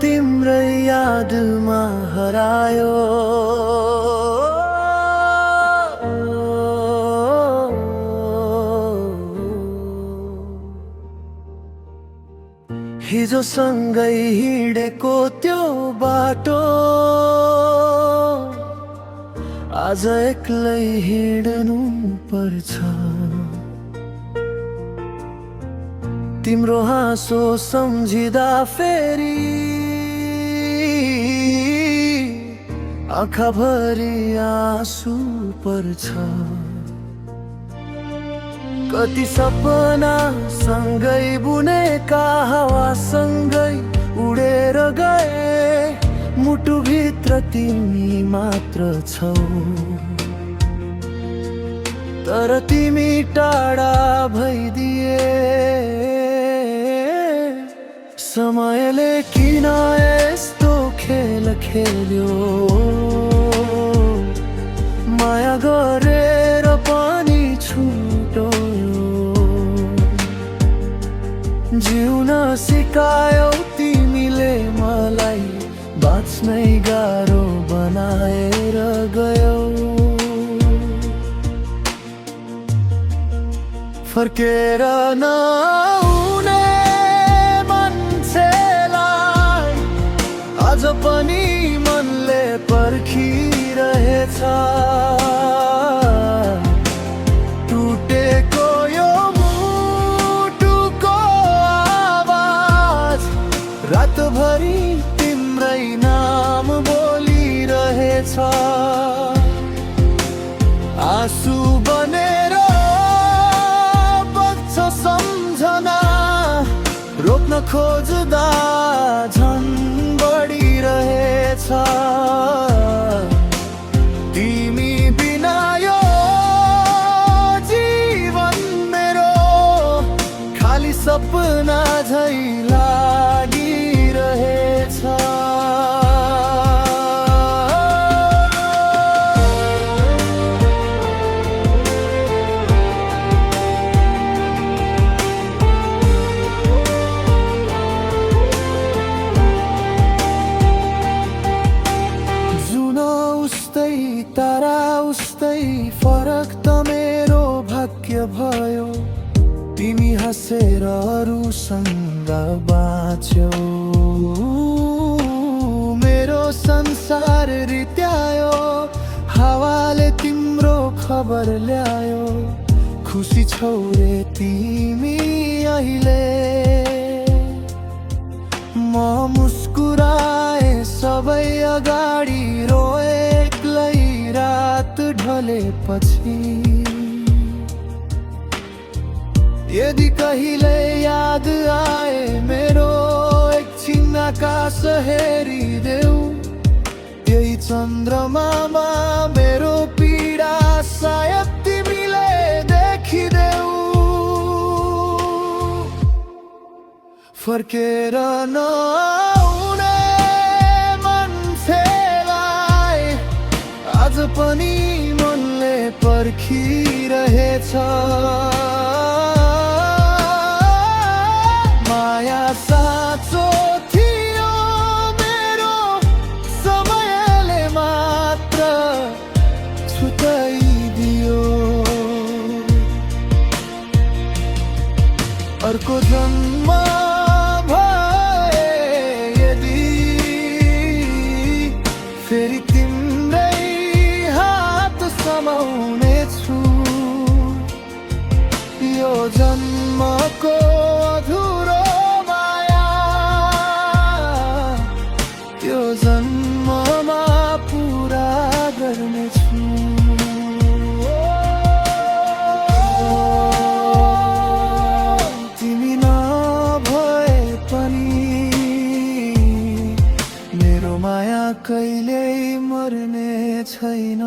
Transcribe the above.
तिम्रै यादमा हरायो। हिजो सँगै हिँडेको त्यो बाटो आज एक्लै हिँड्नु पर्छ। तिम्रो हाँसो सम्झिँदा फेरि आँखाभरि आँसु पर्छ। कति सपना सँगै बुनेका हावासँगै उडेर गए, मुटुभित्र तिमी मात्र छौ। तर तिमी टाढा भइदिए, समयले किन यस्तो खेल खेल्यो। माया गरेर पनि छुट्यो, जिउन सिकायौ तिमीले मलाई, बाँच्नै गाह्रो बनाएर गयौ। फर्केर नआउने मान्छेलाई आज पनि मनले पर्खिरहेछ। टुटेको यो मुटुको आवाज रातभरि तिम्रै नाम बोलिरहेछ। आँसु बनेर सम्झना रोक्न खोज्दा झन् बढिरहेछ। तिमी बिना यो जीवन मेरो खाली सपना झै लागिरहेछ। तारा उस्तै फरक त मेरो भाग्य भयो। तिमी हाँसेर अरूसँग बाँच्यौ, मेरो संसार रित्यायो। हावाले तिम्रो खबर ल्यायो, खुसी छौ रे तिमी अहिले। म मुस्कुराए सबै अगाडि रोए एक्लै रात ढलेपछि। यदि कहिले याद आए मेरो एकछिन आकाश हेरिदेऊ। यही चन्द्रमामा मेरो पीडा सायद तिमीले देखिदेऊ। फर्केर नआउने मान्छेलाई आज पनि मनले पर्खिरहेछ। माया साँचो थियो मेरो, समयले मात्र छुटाइदियो। अर्को जन्म फेरि तिम्रै हात समाउने छु। यो जन्मको अधुरो माया त्यो जन्ममा पुरा गर्नेछु। तिमी नभए पनि मेरो माया कहिल्यै मर्ने छैन।